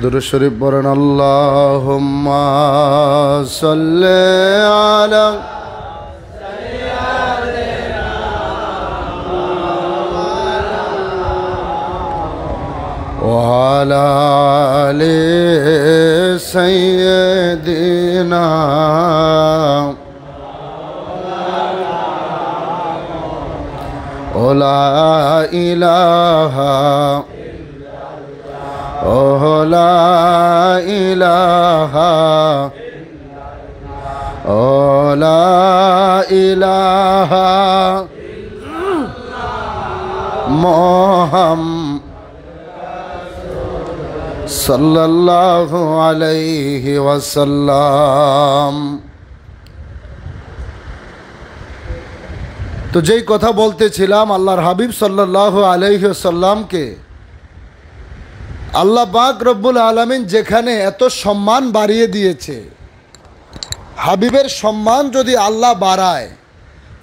दुरूद शरीफ पढ़ें अल्लाहुम्मा सल्ली अला व अला आलि सय्यिदिना ला इलाहा ला इलाहा ला इलाहा मुहम्मद सल्लल्लाहु अलैहि वसल्लम। तो যেই কথা বলতেছিলাম আল্লাহর হাবিব সাল্লাল্লাহু আলাইহি ওয়াসাল্লামকে আল্লাহ পাক রব্বুল আলামিন যেখানে এত সম্মান বাড়িয়ে দিয়েছে, হাবিবের সম্মান যদি আল্লাহ বাড়ায়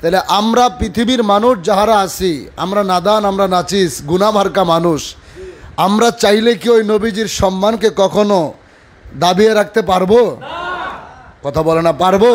তাহলে আমরা পৃথিবীর মানুষ যাহারা আছি, আমরা নাদান, আমরা নাচিস, গুনাহগার মানুষ, আমরা চাইলে কি ওই নবীজির সম্মানকে কখনো দাবিয়ে রাখতে পারবো? কথা বলে না পারবো?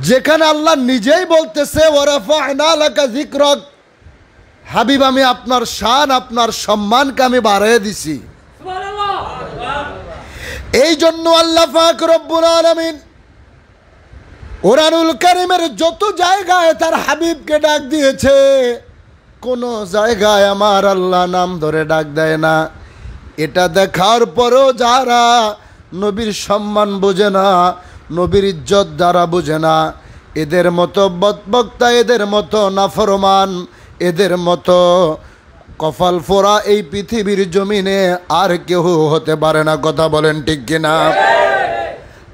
যেখানে আল্লাহ নিজেই বলতেছে ওয়ারাফা'না লাকা যিকরাক, হাবিব আমি আপনার শান, আপনার সম্মানকে আমি বাড়িয়ে দিছি। এই জন্য আল্লাহ পাক রব্বুল আলামিন কোরআনুল কারীমের যত জায়গায় তার হাবিবকে ডাক দিয়েছে, কোন জায়গায় আমার আল্লাহ নাম ধরে ডাক দেয় না। এটা দেখার পরও যারা নবীর সম্মান বোঝে না, নবীর ইজ্জত দ্বারা বোঝে না, এদের মতো বদবক্তা, এদের মতো নাফরমান, এদের মতো কপাল ফোড়া এই পৃথিবীর জমিনে আর কেউ হতে পারে না। কথা বলেন ঠিক কিনা?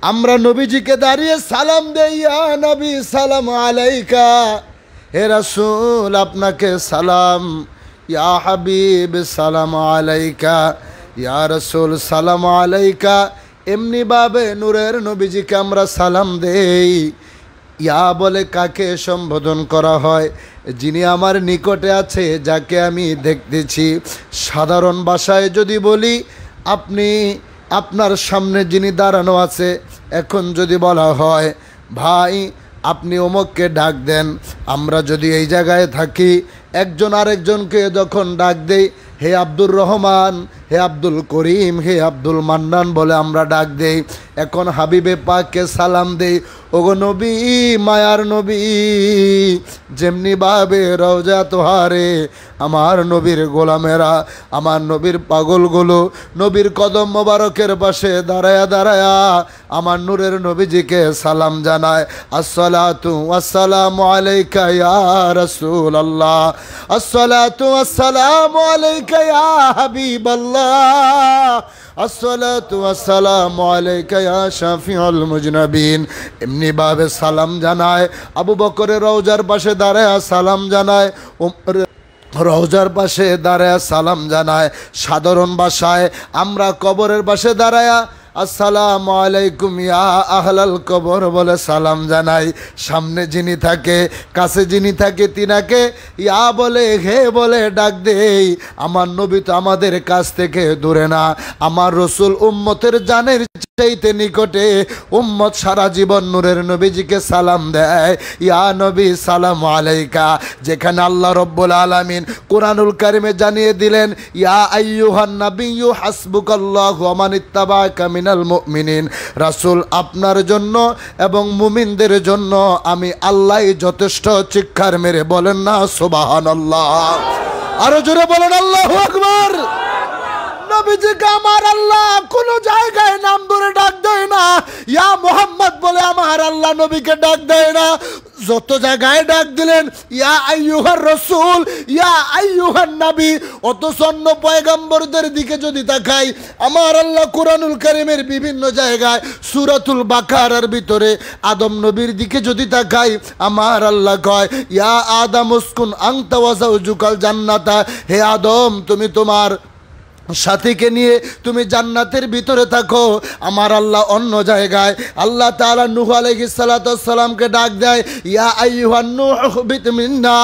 আমরা নবীজিকে দাঁড়িয়ে সালাম দেই, ইয়া নবী সালাম আলাইকা, হে রাসূল আপনাকে সালাম, ইয়া হাবিব সালাম আলাইকা, ইয়া রাসূল সালাম আলাইকা। এমনি ভাবে নূরের নবীজিকে আমরা সালাম দেই। ইয়া বলে কাকে সম্বোধন করা হয়? যিনি আমার নিকটে আছে, যাকে আমি দেখতেছি। সাধারণ ভাষায় যদি বলি, আপনি আপনার সামনে যিনি দাঁড়ানো আছে, এখন যদি বলা হয় ভাই আপনি অমুককে ডাক দেন, আমরা যদি এই জায়গায় থাকি, একজন আরেকজনকে যখন ডাক দেই, হে আব্দুর রহমান, হে আব্দুল করিম, হে আব্দুল মান্নান বলে আমরা ডাক দেই। এখন হাবিবে পাককে সালাম দেই, ওগো নবী, মায়ার নবী, যেমনি ভাবে রওজা তোহারে আমার নবীর গোলামেরা, আমার নবীর পাগলগুলো নবীর কদম মোবারকের পাশে দাঁড়ায়া দাঁড়ায়া আমার নূরের নবীজিকে সালাম জানায়। আসসালাতু ওয়াসসালামু আলাইকা ইয়া রাসূলুল্লাহ, আসসালাতু ওয়াসসালামু আলাইকা ইয়া হাবিবাল্লাহ, আসসালাতু ওয়াসসালামু আলাইকা ইয়া শাফিউল মুজনাবিন। এমনি ভাবে সালাম জানায়। আবু বকরের রওজার পাশে দাঁড়ায় সালাম জানায়, রওজার পাশে দাঁড়ায় সালাম জানায়। সাধারণ ভাষায় আমরা কবরের পাশে দাঁড়ায়া আসসালামু আলাইকুম ইয়া আহলাল কবর বলে সালাম জানাই। সামনে যিনি থাকে, কাছে যিনি থাকে, তিনাকে ইয়া বলে, হে বলে ডাক দেই। আমার নবী তো আমাদের কাছ থেকে দূরে না, আমার রসুল উম্মতের জানের চাইতে নিকটে। উম্মত সারা জীবন নূরের নবীজিকে সালাম দেয়, ইয়া নবী সালাম আলাইকা। যেখানে আল্লাহ রব্বুল আলামিন কোরআনুল কারিমে জানিয়ে দিলেন, ইয়া আইয়ুহান নাবিয়্যু হাসবুকাল্লাহু ওয়া মান ইত্তাবা'আকা মিনাল মুমিনিন, রাসূল আপনার জন্য এবং মুমিনদের জন্য আমি আল্লাহই যথেষ্ট। চিৎকার মেরে বলেন না সুবহানাল্লাহ, আরো জোরে বলেন আল্লাহু আকবার। নবীজিকে আমার আল্লাহ কোন জায়গায় নাম ধরে ডাক দেয় না, ইয়া মুহাম্মদ বলে আমার আল্লাহ নবীকে ডাক দেয় না। যত জায়গায় ডাক দিলেন ইয়া আইয়ুহার রাসূল, ইয়া আইয়ুহান নবী। অথচ অন্য পয়গম্বরদের দিকে যদি তাকাই, আমার আল্লাহ কোরআনুল কারীমের বিভিন্ন জায়গায় সূরাতুল বাকারার ভিতরে আদম নবীর দিকে যদি তাকাই, আমার আল্লাহ কয়, ইয়া আদম উসকুন আনতা ওয়া যাওজুকাল জান্নাতা, হে আদম তুমি তোমার সাথীকে নিয়ে তুমি জান্নাতের ভিতরে থাকো। আমার আল্লাহ অন্য জায়গায় আল্লাহ তাআলা নূহ আলাইহিস সালাতু ওয়াস সালামকে ডাক দেয়, ইয়া আইয়ুহান নূহ ইহবিত মিন্না,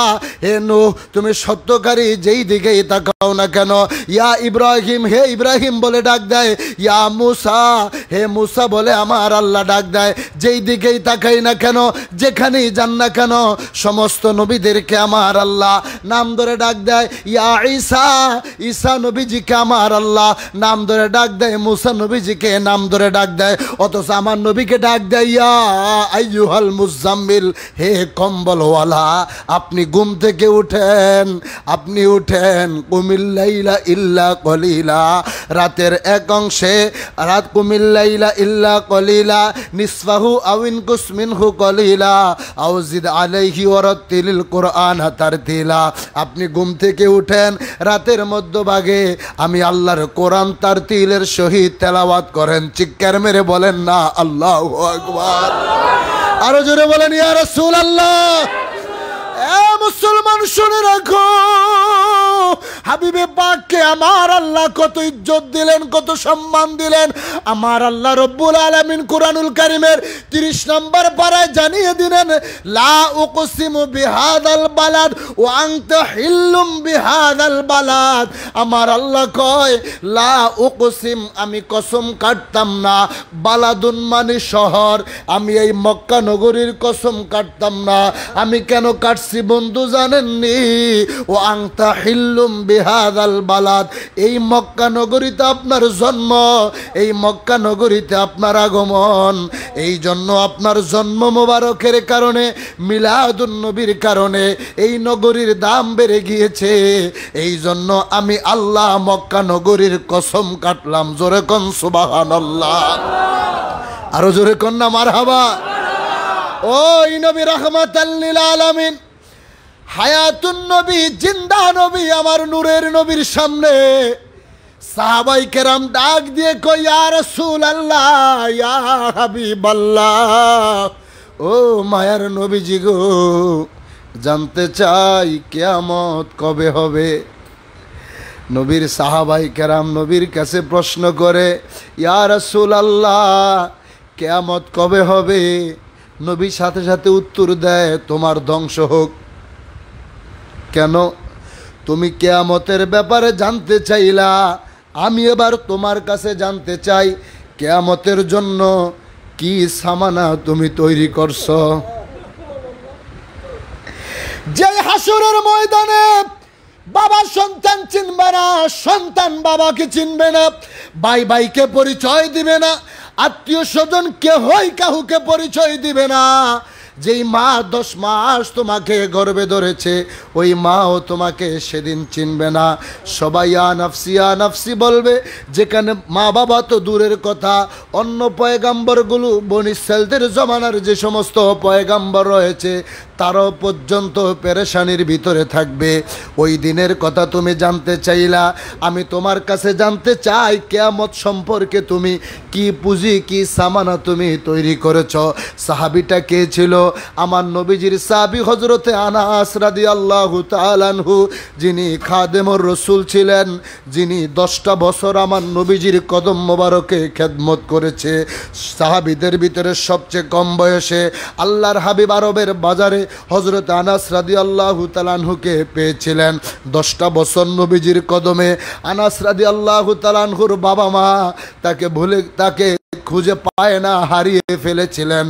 হে নূহ তুমি সত্যকারী যেই দিকেই তাকাও না কেন। ইয়া ইব্রাহিম, হে ইব্রাহিম বলে ডাক দেয়। ইয়া মূসা, হে মূসা বলে আমার আল্লাহ ডাক দেয়। যেই দিকেই তাকাই না কেন, যেখানেই যান না কেন, সমস্ত নবীদেরকে আমার আল্লাহ নাম ধরে ডাক দেয়। ইয়া ঈসা, ঈসা নবীজিকে আমার আল্লাহ নাম ধরে ডাক দেয়। মুসা নবীজিকে নাম ধরে ডাক দেয়। অথচ আমার নবীকে ডাক দেয় ইয়া আইয়ুহাল মুজাম্মিল, হে কম্বলওয়ালা আপনি ঘুম থেকে উঠেন, আপনি উঠেন। কুমিল লাইলা ইল্লা কলিলা, রাতের এক অংশে রাত কুমিল লাইলা ইল্লা কলিলা নিসফাহু আও ইনকুস মিনহু কলিলা আও জিদ আলাইহি ওয়ারাতিলিল কুরআন তারতিলা। আপনি ঘুম থেকে উঠেন, রাতের মধ্যভাগে আমি আল্লাহর কোরআন তারতিলের সহিত তেলাওয়াত করেন। চিৎকার মেরে বলেন না আল্লাহু আকবার। আরো জোরে বলেন ইয়া রাসূলুল্লাহ। এ মুসলমান শুনে রাখো, হাবিবে পাককে আমার আল্লাহ কত ইজ্জত দিলেন, কত সম্মান দিলেন। আমার আল্লাহ রব্বুল আলামিন কুরআনুল কারীমের 30 নম্বর পারায় জানিয়ে দিলেন, লা উকসিমু বিহাদাল বালাদ ওয়া আনতা হিল্লুম বিহাদাল বালাদ। আমার আল্লাহ কয় লা উকসিম, আমি কসম কাটতাম না। বালাদুন মানে শহর, আমি এই মক্কা নগরীর কসম কাটতাম না। আমি কেন কাটছি বন্ধু জানেননি? ও আনতা হিল্লুম বিহাদাল বালাদ, এই মক্কা নগরীতে আপনার জন্ম, এই মক্কা নগরীতে আপনার আগমন। এই জন্য আপনার জন্ম মোবারকের কারণে, মিলাদুন নবীর কারণে এই নগরীর দাম বেড়ে গিয়েছে। এই জন্য আমি আল্লাহ মক্কা নগরীর কসম কাটলাম। জোরে কোন সুবহানাল্লাহ। আরো জোরে কোন না মারহাবা। ওই নবী রাহমাতাল লিল আলামিন, হায়াতুন নবী, জিন্দা নবী, আমার নূরের নবীর সামনে সাহাবাই কেরাম ডাক দিয়ে কই ইয়া রাসূলুল্লাহ, ইয়া হাবিবাল্লাহ, ও মায়ার নবীজি গো, জানতে চাই কিয়ামত কবে হবে। নবীর সাহাবাই কেরাম নবীর কাছে প্রশ্ন করে, ইয়া রাসূলুল্লাহ কিয়ামত কবে হবে? নবী সাথে সাথে উত্তর দেয়, তোমার ধ্বংস হোক। কেন? তুমি কিয়ামতের ব্যাপারে জানতে চাইলা, আমি এবার তোমার কাছে জানতে চাই কিয়ামতের জন্য কি সামানা তুমি তৈরি করছো। যে হাসরের ময়দানে বাবা সন্তান চিনবে না, সন্তান বাবাকে চিনবে না, ভাই ভাইকে পরিচয় দিবে না, আত্মীয় স্বজন কেহই কাহুকে পরিচয় দিবে না। যেই মা 10 মাস তোমাকে গর্ভে ধরেছে, ওই মাও তোমাকে সেদিন চিনবে না। সবাই আ নাফসি বলবে। যেখানে মা বাবা তো দূরের কথা, অন্য পয়গাম্বরগুলো বনি ইসরাঈলদের জমানার যে সমস্ত পয়গাম্বর রয়েছে তারাও পর্যন্ত পেরেশানির ভিতরে থাকবে। ওই দিনের কথা তুমি জানতে চাইলা, আমি তোমার কাছে জানতে চাই কিয়ামত সম্পর্কে তুমি কি পুঁজি, কি সামানা তুমি তৈরি করেছ। সাহাবীটা কে ছিল? আমার নবীজির সাহাবী হযরতে আনাস রাদিয়াল্লাহু তাআলা আনহু, যিনি খাদেমুর রাসূল ছিলেন, যিনি 10টা বছর আমার নবীজির কদম মোবারকে খেদমত করেছে। সাহাবীদের ভিতরে সবচেয়ে কম বয়সে আল্লাহর হাবিব আরবের বাজারে হযরত আনাস রাদিয়াল্লাহু তাআলা আনহুকে পেয়েছিলেন। 10টা বছর নবীজির কদমে আনাস রাদিয়াল্লাহু তাআলা আনহুর বাবা মা তাকে খুঁজে পায় না, হারিয়ে ফেলেছিলেন।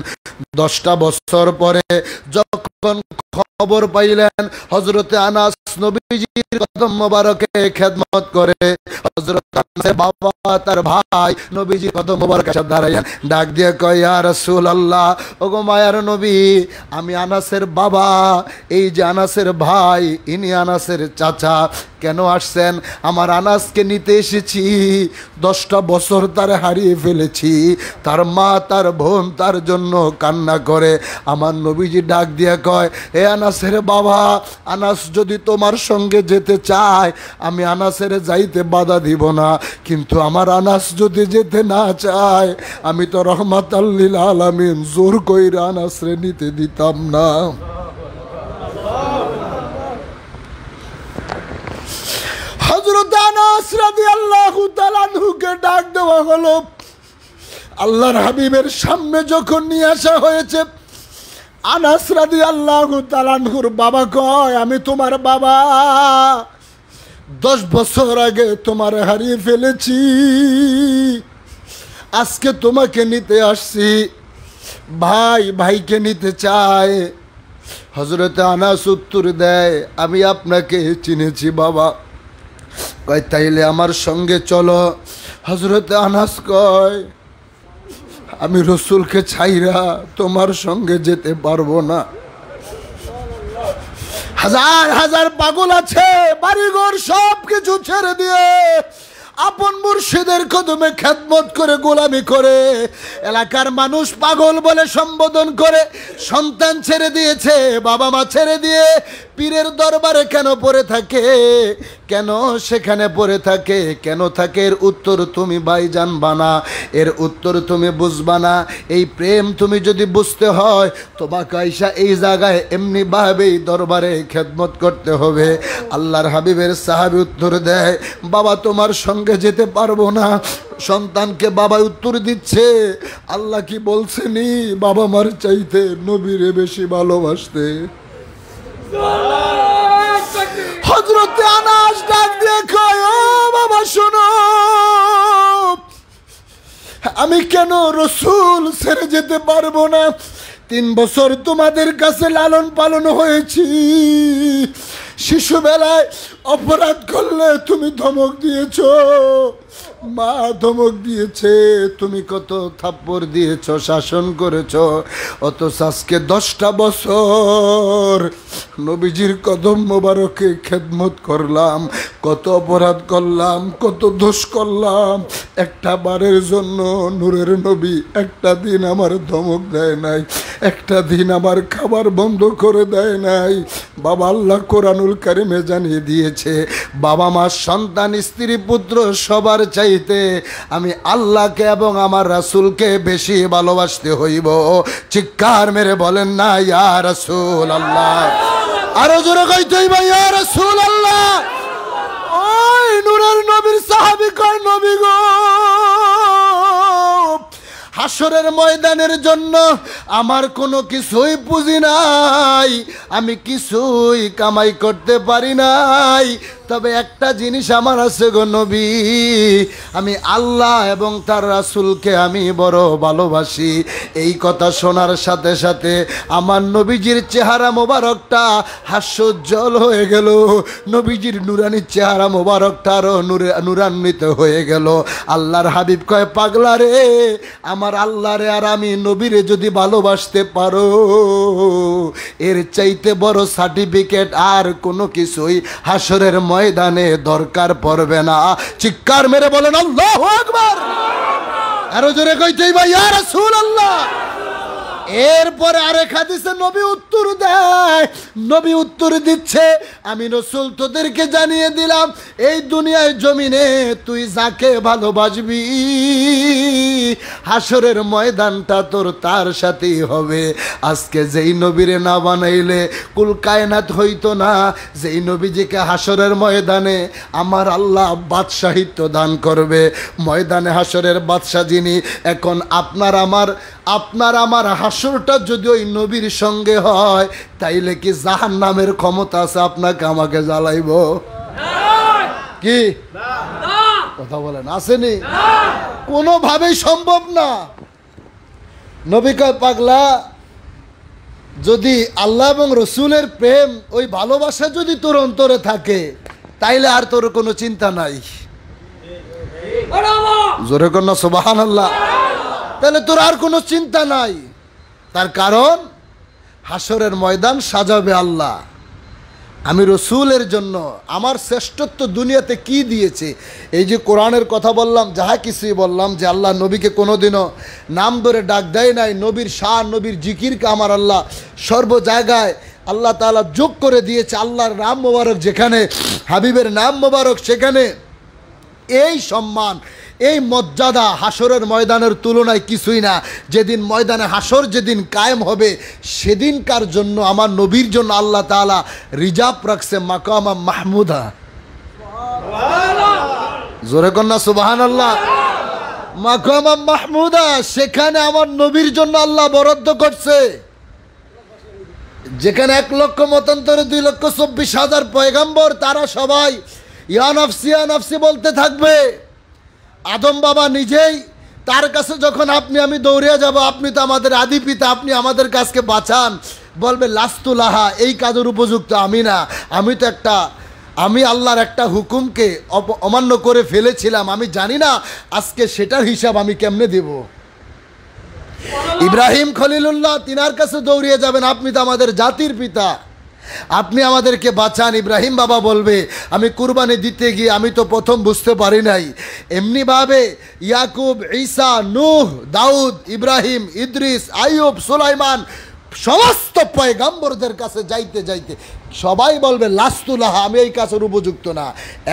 10টা বছর পরে যখন খবর পাইলেন হযরতে আনাস নবীজির কদম মোবারকে খেদমত করে, হযরত আনাসের বাবা তার ভাই নবীজির কদম মোবারকে এসে দাঁড়াইলেন, ডাক দিয়ে কয় ইয়া রাসূলুল্লাহ, ওগো মায়ার নবী, আমি আনাসের বাবা, এই যে আনাসের ভাই, ইনি আনাসের চাচা। কেন আসছেন? আমার আনাসকে নিতে এসেছি। 10টা বছর তার হারিয়ে ফেলেছি, তার মা তার বোন তার জন্য কান্না করে। আমার নবীজি ডাক দিয়ে কয়, হে আনাসের বাবা, আনাস যদি তোমার সঙ্গে যেতে চায় আমি আনাসের যাইতে বাধা দিব না, কিন্তু আমার আনাস যদি যেতে না চায় আমি তো রহমাতাল লিল আলামিন জোর কইরা আনাসরে নিতে দিতাম না। হযরত আনাস আনাস রাদিয়াল্লাহু তাআলা আনহুকে ডাক দেওয়া হলো। আল্লাহর হাবিবের সামনে যখন নিয়ে আসা হয়েছে, আনাস রাদিয়াল্লাহু তাআলা আনহুর বাবা কয়, আমি তোমার বাবা, 10 বছর আগে তোমার হারিয়ে ফেলেছি, আজকে তোমাকে নিতে আসছি, ভাই ভাইকে নিতে চায়। হযরতে আনাস উত্তর দেয়, আমি আপনাকে চিনেছি বাবা। কয় তাইলে আমার সঙ্গে চলো। হযরতে আনাস কয়, আমি রসুলকে ছাইরা তোমার সঙ্গে যেতে পারবো না। হাজার হাজার পাগল আছে, বাড়িঘর সব কিছু ছেড়ে দিয়ে আপন মুর্শিদের কদমে খেদমত করে, গোলামি করে, এলাকার মানুষ পাগল বলে সম্বোধন করে, সন্তান ছেড়ে দিয়েছে, বাবা মা ছেড়ে দিয়ে পীরের দরবারে কেন পড়ে থাকে? কেন সেখানে পড়ে থাকে? কেন থাকে? এর উত্তর তুমি ভাই জানবা না, এর উত্তর তুমি বুঝবা না। এই প্রেম তুমি যদি বুঝতে হয়, তোমাকে আইসা এই জায়গায় এমনি ভাবেই দরবারে খেদমত করতে হবে। আল্লাহর হাবিবের সাহাবী উত্তর দেয়, বাবা তোমার সঙ্গে যেতে পারবো না। সন্তানকে বাবা উত্তর দিচ্ছে, আল্লাহ কি বলছেনি বাবা মার চাইতে নবীরে বেশি ভালোবাসতে? হযরতে আনাস ডাক দিয়ে কয়, ও বাবা শোনো, আমি কেন রসুল ছেড়ে যেতে পারবো না? 3 বছর তোমাদের কাছে লালন পালন হয়েছি, শিশুবেলায় অপরাধ করলে তুমি ধমক দিয়েছ, মা ধমক দিয়েছে, তুমি কত থাপ্পড় দিয়েছ, শাসন করেছ, অথচ আজকে 10টা বছর নবীজির কদম মোবারকে খেদমত করলাম, কত অপরাধ করলাম, কত দোষ করলাম, একটা বারের জন্য নূরের নবী একটা দিন আমার ধমক দেয় নাই, একটা দিন আমার খাবার বন্ধ করে দেয় নাই। বাবা আল্লাহ কোরআনুল কারিমে জানিয়ে দিয়েছে, বাবা মা সন্তান স্ত্রী পুত্র সবার চাইতে আমি আল্লাহকে এবং আমার রাসূলকে বেশি ভালোবাসতে হইব। চিৎকার মেরে বলেন না ইয়া রাসূল আল্লাহ, আরো জোরে কইতে হইব ইয়া রাসূল আল্লাহ। ওই নূরের নবীর সাহাবী কয়, নবী গো, হাসরের ময়দানের জন্য আমার কোনো কিছুই পুঁজি নাই, আমি কিছুই কামাই করতে পারি নাই, তবে একটা জিনিস আমার আছে গো নবী, আমি আল্লাহ এবং তার রাসূলকে আমি বড় ভালোবাসি। এই কথা শোনার সাথে সাথে আমার নবীজির চেহারা মোবারকটা হাস্যোজ্জ্বল হয়ে গেল, নবীজির নুরানি চেহারা মোবারকটা আরো নুরান্বিত হয়ে গেল। আল্লাহর হাবিব কয়, পাগলা রে, আমার আল্লাহ রে আর আমি নবীরে যদি ভালোবাসতে পারো, এর চাইতে বড় সার্টিফিকেট আর কোনো কিছুই হাসরের ময়দানে দরকার পড়বে না। চিৎকার মেরে বলেন আল্লাহু আকবার। আরো জোরে কইতেই ভাই ইয়া রাসূলুল্লাহ। এরপরে আরেক হাদিসে নবী উত্তর দেয়, নবী উত্তর দিচ্ছে, আমি রাসূল তোদেরকে জানিয়ে দিলাম, এই দুনিয়ায় জমিনে তুই যাকে ভালোবাসবি, হাসরের ময়দানটা তোর তার সাথেই হবে। আজকে যেই নবীরে না বানাইলে কুল কায়নাত হইতো না, যেই নবীজিকে হাসরের ময়দানে আমার আল্লাহ বাদশাহিত্ব দান করবে, ময়দানে হাসরের বাদশা যিনি, এখন আপনার আমার হাসরটা যদি ওই নবীর সঙ্গে হয়, তাইলে কি জাহান্নামের ক্ষমতা আছে আপনাকে আমাকে জ্বালাইব? কি কথা বলেন, আসেনি? কোনোভাবেই সম্ভব না। নবী কয়, পাগলা, যদি আল্লাহ এবং রসুলের প্রেম, ওই ভালোবাসা যদি তোর অন্তরে থাকে, তাইলে আর তোর কোনো চিন্তা নাই। জোরে কন্যা সুবহানাল্লাহ। তাহলে তোর আর কোনো চিন্তা নাই। তার কারণ হাসরের ময়দান সাজাবে আল্লাহ। আমি রসুলের জন্য আমার শ্রেষ্ঠত্ব দুনিয়াতে কি দিয়েছে, এই যে কোরআনের কথা বললাম, যাহা কিছুই বললাম, যে আল্লাহ নবীকে কোনোদিনও নাম ধরে ডাক দেয় নাই, নবীর শান, নবীর জিকিরকে আমার আল্লাহ সর্ব জায়গায় আল্লাহ তাআলা যোগ করে দিয়েছে। আল্লাহর নাম মোবারক যেখানে, হাবিবের নাম মোবারক সেখানে, এই সম্মান, এই মর্যাদা হাসরের ময়দানের তুলনায় কিছুই না। যেদিন ময়দানে হাসর যেদিন কায়েম হবে, সেদিনকার জন্য আমার নবীর জন্য আল্লাহ তাআলা রিজার্ভ রাখছে মাকাম মাহমুদা। জোরে কন্যা সুবহানাল্লাহ। মাকাম মাহমুদা সেখানে আমার নবীর জন্য আল্লাহ বরাদ্দ করছে, যেখানে 1 লক্ষ মতান্তরে 2,24,000 পয়গাম্বর, তারা সবাই ইয়া নাফসি বলতে থাকবে। আদম বাবা নিজেই তার কাছে যখন আপনি আমি দৌড়ে যাব, আপনি তো আমাদের আদি পিতা, আপনি আমাদের কাছকে বাঁচান, বলবে লাস্তুলাহা, এই কাজের উপযুক্ত আমি না, আমি আল্লাহর একটা হুকুমকে অমান্য করে ফেলেছিলাম, আমি জানি না আজকে সেটার হিসাব আমি কেমনে দেব। ইব্রাহিম খলিলুল্লাহ তিনার কাছে দৌড়িয়ে যাবেন, আপনি তো আমাদের জাতির পিতা, আপনি আমাদেরকে বাঁচান। ইব্রাহিম বাবা বলবে আমি কুরবানি দিতে গিয়ে আমি তো প্রথম বুঝতে পারি নাই। এমনিভাবে ইয়াকুব, ঈসা, নূহ, দাউদ, ইব্রাহিম, ইদ্রিস, আইয়ুব, সুলাইমান সমস্ত পয়গাম্বরদের কাছে যাইতে যাইতে সবাই বলবে লাস্তুলাহা, আমি এই কাজের উপযুক্ত না।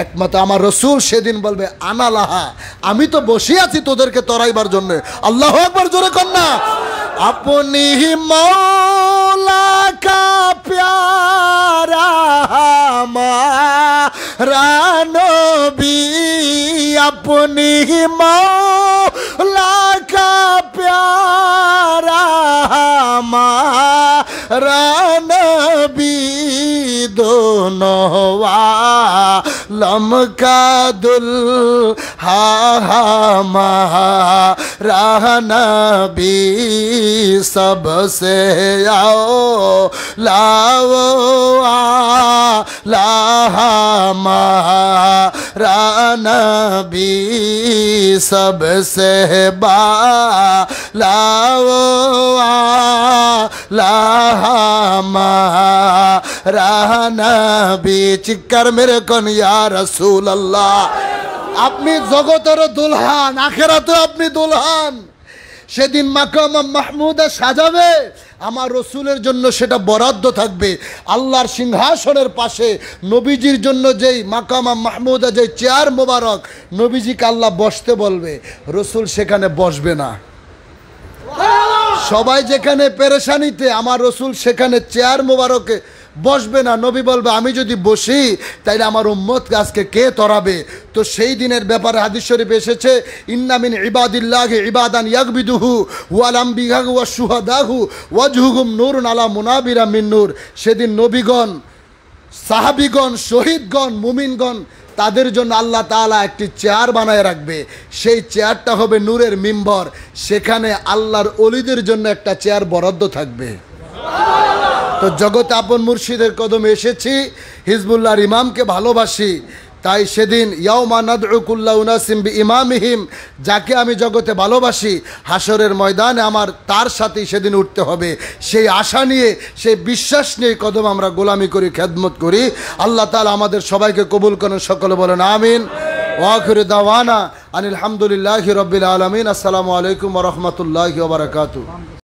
একমাত্র আমার রসুল সেদিন বলবে আনালাহা, আমি তো বসে আছি তোদেরকে তরাইবার জন্য। আল্লাহু আকবার, জোরে কন্যা। আপনি মৌলা কা প্যারা হামারা নবী, আপনি মৌলা কা প্যারা হামারা নবী, दोनों आलम का दुल्हा हमारा नबी, सबसे आओ लाओ आला हमारा नबी, सबसे बालाओ आला हमारा नबी। চিৎকার মেরে কোন ইয়া রাসূলুল্লাহ। আপনি জগতের দুলহান, আখিরাতে আপনি দুলহান। সেদিন মাকাম মাহমুদা সাজাবে, আমার রসুলের জন্য সেটা বরাদ্দ থাকবে। আল্লাহর সিংহাসনের পাশে নবীজির জন্য যেই মাকাম মাহমুদা, যেই চেয়ার মোবারক, নবীজিকে আল্লাহ বসতে বলবে, রসুল সেখানে বসবে না। সবাই যেখানে পেরেশানিতে, আমার রসুল সেখানে চেয়ার মোবারকে বসবে না। নবী বলবে আমি যদি বসি তাইলে আমার উম্মতকে আজকে কে তরাবে। তো সেই দিনের ব্যাপারে হাদিস শরীফ এসেছে, ইন্না মিন ইবাদিল্লাহি ইবাদান ইয়াকবিদুহু ওয়াল আমবিয়াহু ওয়াশ শুহাদাহু ওয়াজহুহুম নূরুন আলা মুনাবিরা মিন নূর। সেদিন নবীগণ, সাহাবীগণ, শহীদগণ, মুমিনগণ, তাদের জন্য আল্লাহ তাআলা একটি চেয়ার বানায় রাখবে। সেই চেয়ারটা হবে নূরের মিম্বর। সেখানে আল্লাহর ওলিদের জন্য একটা চেয়ার বরাদ্দ থাকবে। তো জগতে আপন মুর্শিদের কদমে এসেছি, হিজবুল্লাহর ইমামকে ভালোবাসি, তাই সেদিন ইয়াউমা নাদউ কুল্লা উনাসিম বিইমামিহিম, যাকে আমি জগতে ভালোবাসি, হাসরের ময়দানে আমার তার সাথেই সেদিন উঠতে হবে। সেই আশা নিয়ে, সেই বিশ্বাস নিয়ে কদম আমরা গোলামি করি, খেদমত করি। আল্লাহ তাআলা আমাদের সবাইকে কবুল করেন, সকলে বলেন আমিন। ওয়া আখিরু দাওয়ানা আনিল হামদুলিল্লাহি রাব্বিল আলামিন। আসসালামু আলাইকুম ওয়া রাহমাতুল্লাহি ওয়া বারাকাতুহু।